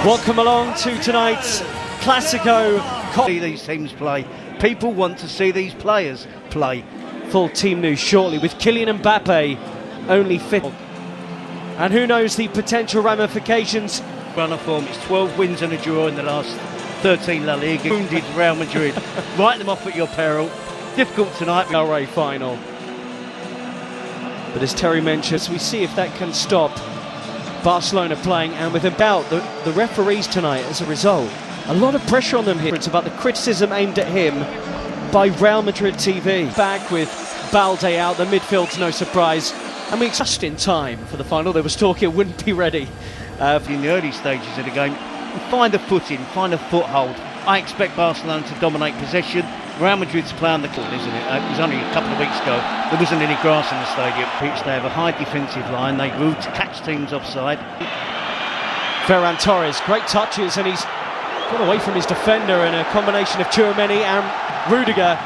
Welcome along to tonight's Classico. See these teams play. People want to see these players play. Full team news shortly with Kylian Mbappe only fit. And who knows the potential ramifications. Run of form, it's 12 wins and a draw in the last 13 La Liga. Wounded Real Madrid. Write them off at your peril. Difficult tonight. Copa del Rey final. But as Terry mentions, we see if that can stop Barcelona playing, and with about the referees tonight as a result. A lot of pressure on them here. It's about the criticism aimed at him by Real Madrid TV. Back with Balde out, the midfield's no surprise. And we just in time for the final. There was talk it wouldn't be ready. In the early stages of the game, find a footing, find a foothold. I expect Barcelona to dominate possession. Real Madrid's play on the court, isn't it? It was only a couple of weeks ago. There wasn't any grass in the stadium. They have a high defensive line. They root to catch teams offside. Ferran Torres, great touches, and he's got away from his defender in a combination of Tchouaméni and Rudiger.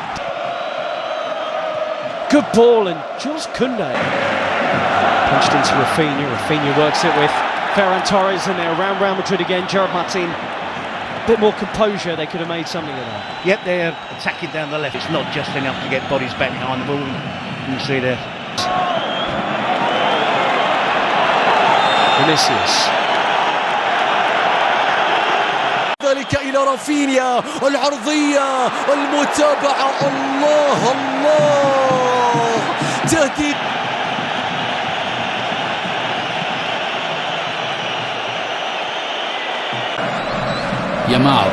Good ball, and Jules Koundé punched into Rafinha. Rafinha works it with Ferran Torres, and they're around Real Madrid again. Gerard Martin, a bit more composure, they could have made something of that. Yep, they're attacking down the left. It's not just enough to get bodies back behind the ball. You can see there. Vinicius. ذلك إلى رافينيا، العرضية، المتابعة، الله الله، تهديد. Yamal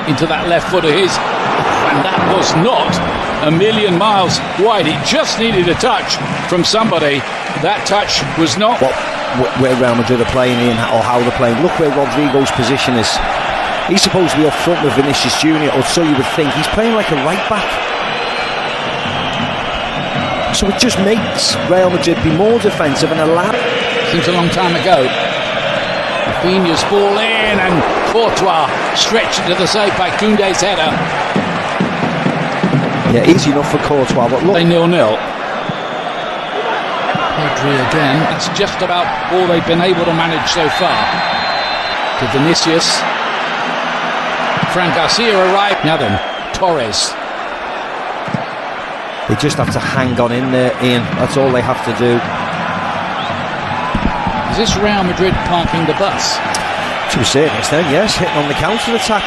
into that left foot of his, and that was not a million miles wide. It just needed a touch from somebody. That touch was not where Real Madrid are playing in, or how they're playing. Look where Rodrigo's position is. He's supposed to be up front with Vinicius Junior, or so you would think. He's playing like a right back, so it just makes Real Madrid be more defensive and allow. Seems a long time ago. Rafinha's ball in, and Courtois stretched into the save by Koundé's header. Yeah, easy enough for Courtois, but look. They 0-0. Pedri again. That's just about all they've been able to manage so far. To Vinicius. Fran Garcia arrived. Now then, Torres. They just have to hang on in there, Ian. That's all they have to do. Is this Real Madrid parking the bus? To a certain extent, yes, hitting on the counter-attack.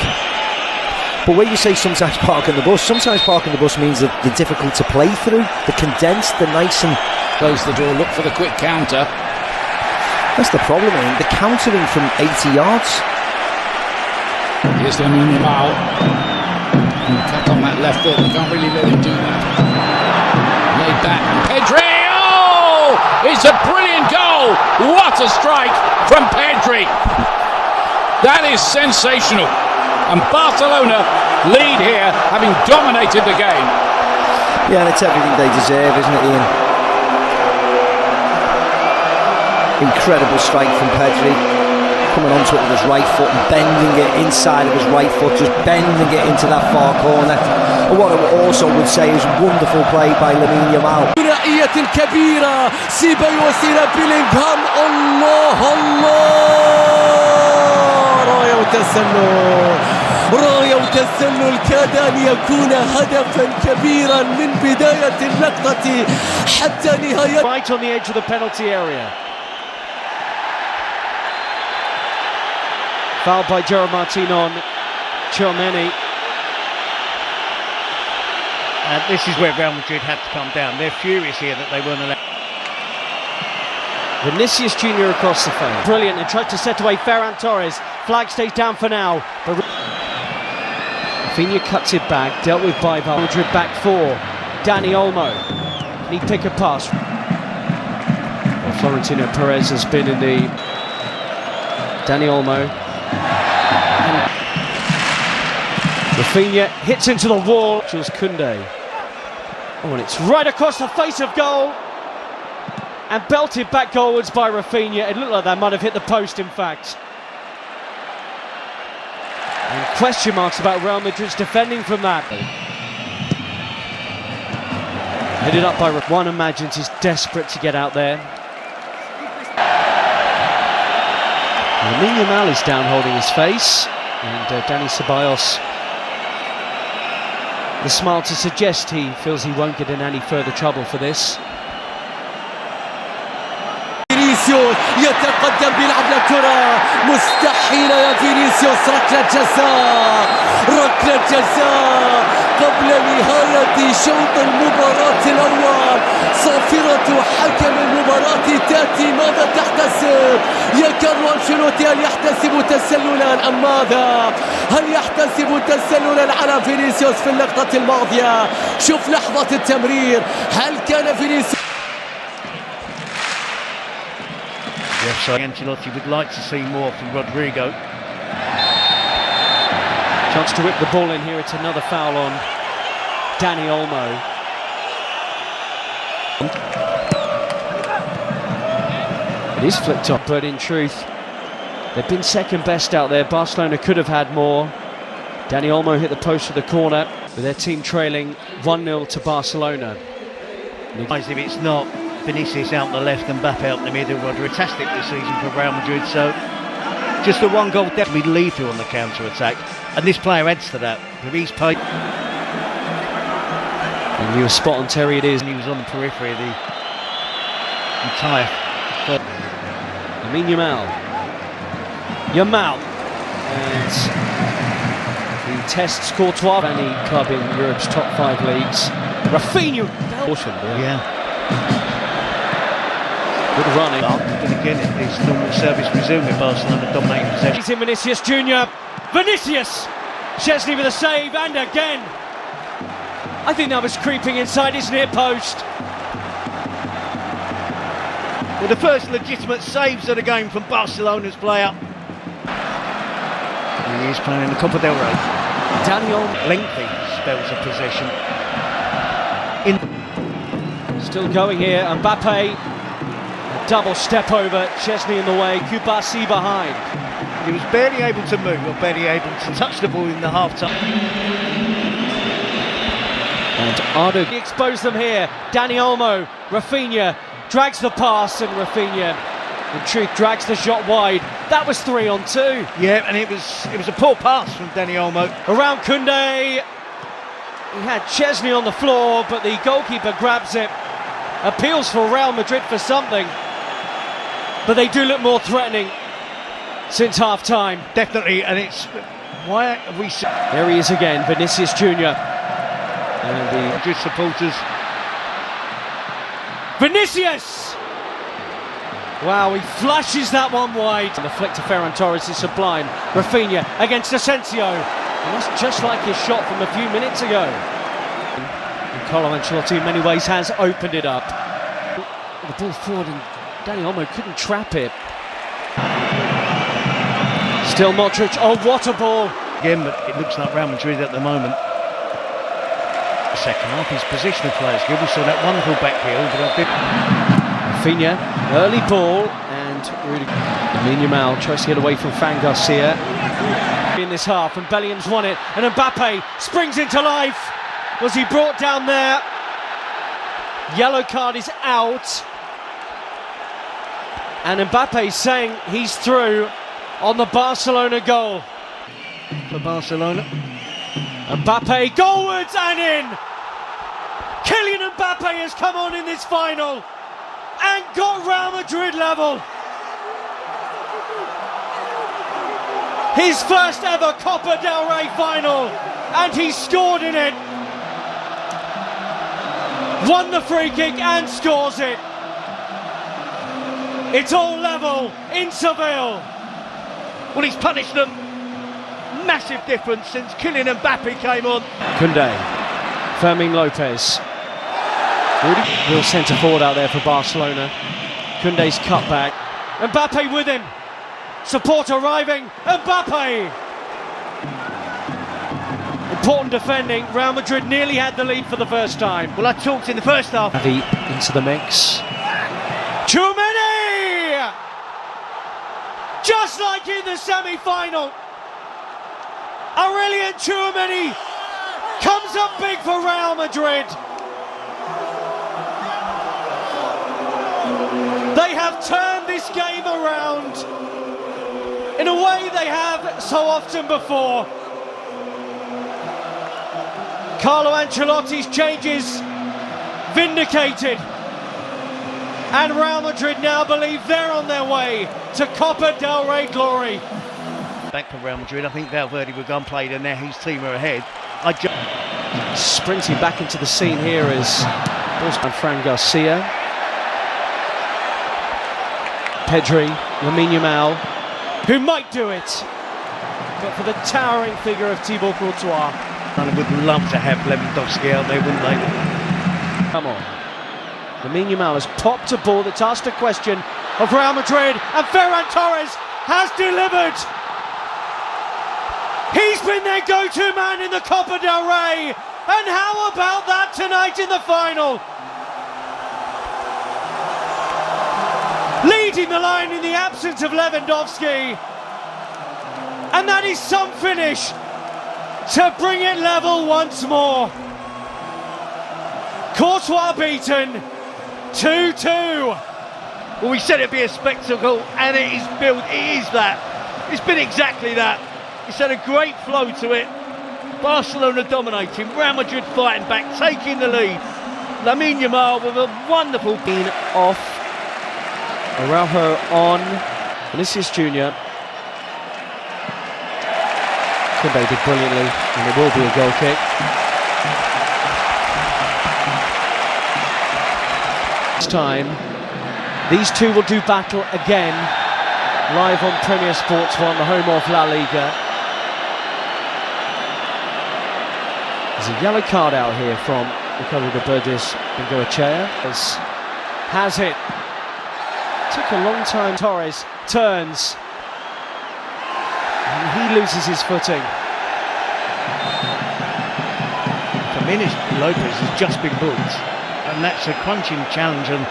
But when you say sometimes parking the bus means that they're difficult to play through. They're condensed, they're nice and... Close the door, look for the quick counter. That's the problem, Ian. They're countering from 80 yards. Here's Lamine Yamal. Cut on that left foot, they can't really let him do that. Laid back, and Pedri! Oh! It's a brilliant goal! What a strike from Pedri! That is sensational. And Barcelona lead here, having dominated the game. Yeah, and it's everything they deserve, isn't it, Ian? Incredible strike from Pedri. Coming onto it with his right foot and bending it inside of his right foot, just bending it into that far corner. And what I also would say is wonderful play by Lamine Yamal. ثنائية كبيرة، سيبايوس إلى بيلينغهام، الله الله، راية وتسلل، راية وتسلل كاد أن يكون هدفا كبيرا من بداية اللقطة حتى نهاية. Right on the edge of the penalty area. Fouled by Gerard Martin on Tchouaméni. And this is where Real Madrid had to come down. They're furious here that they weren't allowed. Vinicius Junior across the field. Brilliant, and tried to set away Ferran Torres. Flag stays down for now. But Rafinha cuts it back, dealt with by Madrid back four. Dani Olmo. Can he pick a pass? Well, Florentino Perez has been in the... Dani Olmo. And Rafinha hits into the wall. Jules Koundé. Oh, and it's right across the face of goal. And belted back goalwards by Rafinha. It looked like that might have hit the post, in fact. And question marks about Real Madrid's defending from that. Headed up by one imagines he's desperate to get out there. Yamal is down holding his face, and Dani Ceballos, the smile to suggest he feels he won't get in any further trouble for this. فينيسيوس يتقدم بيلعب لكرة مستحيلة يا فينيسيوس. ركلة جزاء قبل نهاية شوط المباراة الأول. صافرة حكم المباراة تأتي. ماذا تحتسب؟ يا كارلو أنشيلوتي، هل يحتسب تسللا أم ماذا؟ هل يحتسب تسللا على فينيسيوس في اللقطة الماضية؟ شوف لحظة التمرير، هل كان فينيسيوس؟ Yes, so Ancelotti would like to see more from Rodrigo. Chance to whip the ball in here. It's another foul on Dani Olmo. It is flicked up, but in truth, they've been second best out there. Barcelona could have had more. Dani Olmo hit the post of the corner, with their team trailing 1-0 to Barcelona. If it's not Vinicius out the left and Mbappe out the middle, fantastic this season for Real Madrid. So just the one goal definitely lethal on the counter-attack, and this player adds to that. He's paid. And you were spot on, Terry. It is. And he was on the periphery of the entire. Yamal, and he tests Courtois, any club in Europe's top 5 leagues. Rafinha, Yeah. Good running. But again, it's normal service resume with Barcelona dominating possession. He's in Vinicius Junior. Vinicius! Chesney with a save, and again. I think that was creeping inside his near post. Well, the first legitimate saves of the game from Barcelona's player. And he is playing in the Copa del Rey. Daniel. Lengthy spells of possession. Still going here, Mbappe. A double step over, Chesney in the way, Kubasi behind. He was barely able to move, or barely able to touch the ball in the half-time. And Ardo exposed them here. Dani Olmo, Rafinha drags the pass, and Rafinha, in truth, drags the shot wide. That was 3-on-2. Yeah, and it was a poor pass from Dani Olmo. Around Koundé. He had Chesney on the floor, but the goalkeeper grabs it. Appeals for Real Madrid for something, but they do look more threatening since half-time. Definitely, and it's... Why have we... There he is again, Vinicius Junior. And the Madrid supporters... Vinicius! Wow, he flashes that one wide. And the flick to Ferran Torres is sublime. Rafinha against Asensio. And that's just like his shot from a few minutes ago. And Carlo Ancelotti in many ways has opened it up. The ball forward, and Dani Olmo couldn't trap it. Still Modric. Oh, what a ball! Again, but it looks like Real Madrid at the moment. The second half, his positional players good. We saw that wonderful back heel, but a bit... Rafinha, early ball, and Yamal tries to get away from Fran Garcia in this half, and Bellingham's won it, and Mbappe springs into life. Was he brought down there? Yellow card is out, and Mbappe saying he's through on the Barcelona goal. For Barcelona. Mbappe goalwards and in! Kylian Mbappe has come on in this final and got Real Madrid level. His first ever Copa del Rey final, and he scored in it. Won the free kick and scores it. It's all level in Seville. Well, he's punished them. Massive difference since Kylian Mbappe came on. Koundé, Fermin Lopez. Real centre forward out there for Barcelona. Koundé's cut back. Mbappe with him. Support arriving. Mbappe. Important defending. Real Madrid nearly had the lead for the first time. Well, I talked in the first half. Xavi into the mix. Tchouaméni! Just like in the semi-final. Aurelien Tchouaméni comes up big for Real Madrid. They have turned this game around. a way they have so often before. Carlo Ancelotti's changes vindicated, and Real Madrid now believe they're on their way to Copa del Rey glory. Back for Real Madrid, I think Valverde will go and play there now. His team are ahead. Sprinting back into the scene here is Fran Garcia, Pedri, Lamine Yamal, who might do it, but for the towering figure of Thibaut Courtois. And would love to have Lewandowski out there, wouldn't they? Come on. Lamine Yamal has popped a ball that's asked a question of Real Madrid, and Ferran Torres has delivered. He's been their go-to man in the Copa del Rey, and how about that tonight in the final? Leading the line in the absence of Lewandowski, and that is some finish to bring it level once more. Courtois beaten, 2-2. Well, we said it'd be a spectacle, and it is built. It is that. It's been exactly that. It's had a great flow to it. Barcelona dominating, Real Madrid fighting back, taking the lead. Lamine Yamal with a wonderful being off. Araujo on. Vinicius Jr. Koundé did brilliantly, and it will be a goal kick. This time, these two will do battle again, live on Premier Sports 1, the home of La Liga. There's a yellow card out here from Ricardo de Burgos Bengoechea. Has it. Took a long time. Torres turns, and he loses his footing. Jimenez Lopez has just been booked, and that's a crunching challenge on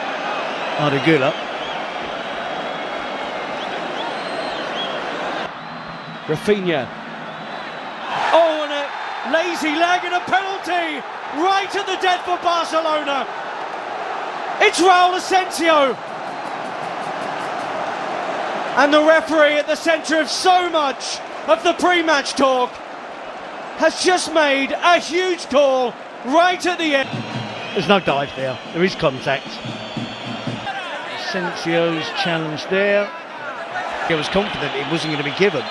digelar. Rafinha. Oh, and a lazy leg and a penalty right at the death for Barcelona. It's Raul Asensio. And the referee at the centre of so much of the pre-match talk has just made a huge call right at the end. There's no dive there, there is contact. Asensio's challenge there. He was confident it wasn't going to be given.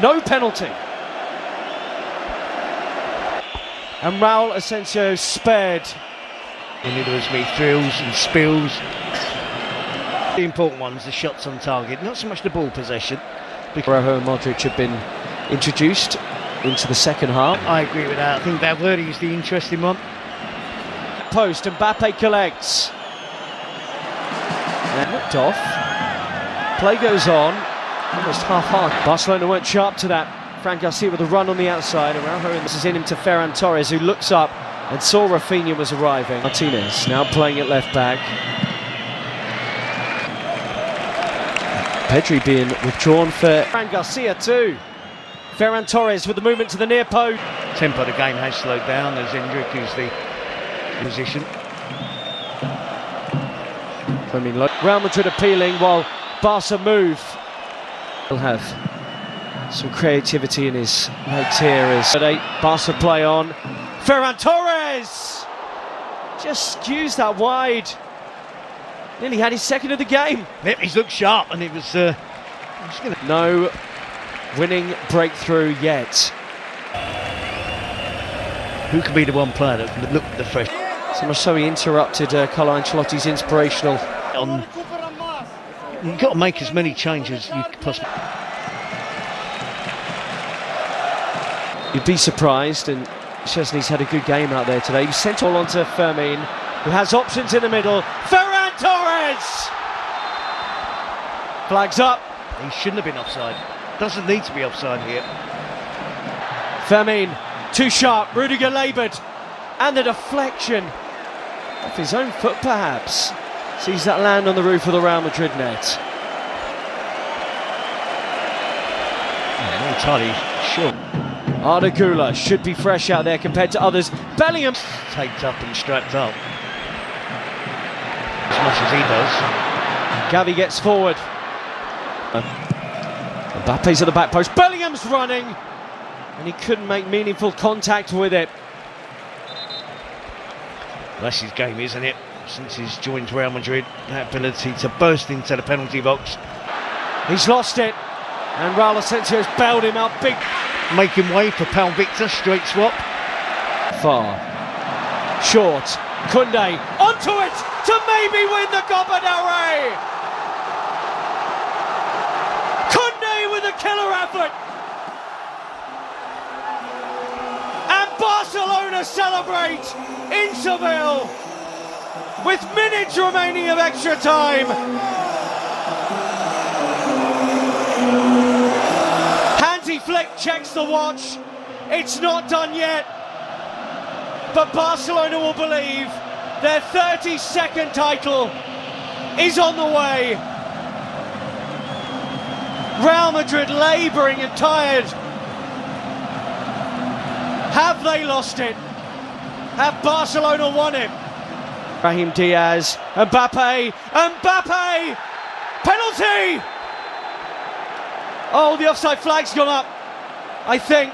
No penalty. And Raul Asensio spared. And there was me thrills and spills. The important ones, the shots on target, not so much the ball possession. Araujo and Modric have been introduced into the second half. I agree with that. I think Valverde is the interesting one. Post, Mbappe collects. And looked off. Play goes on. Almost half-hearted. Barcelona weren't sharp to that. Fran Garcia with a run on the outside. Araujo, and this is in him to Ferran Torres, who looks up and saw Rafinha was arriving. Martinez now playing at left back. Pedri being withdrawn for Fran Garcia too. Ferran Torres with the movement to the near post. Tempo of the game has slowed down as Endrick is the position. Real Madrid appealing while Barca move. He'll have some creativity in his legs here as Barca play on. Ferran Torres just skews that wide. Nearly had his second of the game. Yep, he's looked sharp, and it was no winning breakthrough yet. Who could be the one player that can look the fresh? So much so he interrupted Carlo Ancelotti's inspirational. You've got to make as many changes as you possibly. You'd be surprised, and Szczesny's had a good game out there today. He sent all onto Fermin, who has options in the middle. Ferran Torres! Flags up. He shouldn't have been offside. Doesn't need to be offside here. Fermin, too sharp. Rudiger laboured. And the deflection off his own foot, perhaps. Sees that land on the roof of the Real Madrid net. Not entirely sure. Digelar should be fresh out there compared to others. Bellingham taped up and strapped up as much as he does. Gavi gets forward. Mbappe's at the back post, Bellingham's running, and he couldn't make meaningful contact with it. That's his game, isn't it? Since he's joined Real Madrid, that ability to burst into the penalty box. He's lost it, and Raul Asensio's bailed him out big. Making way for Pal Victor, straight swap. Far. Short. Koundé onto it to maybe win the Copa del Rey. Koundé with a killer effort. And Barcelona celebrate in Seville with minutes remaining of extra time. Hansi Flick checks the watch. It's not done yet. But Barcelona will believe their 32nd title is on the way. Real Madrid labouring and tired. Have they lost it? Have Barcelona won it? Brahim Diaz, Mbappe, penalty! Oh, the offside flag's gone up, I think.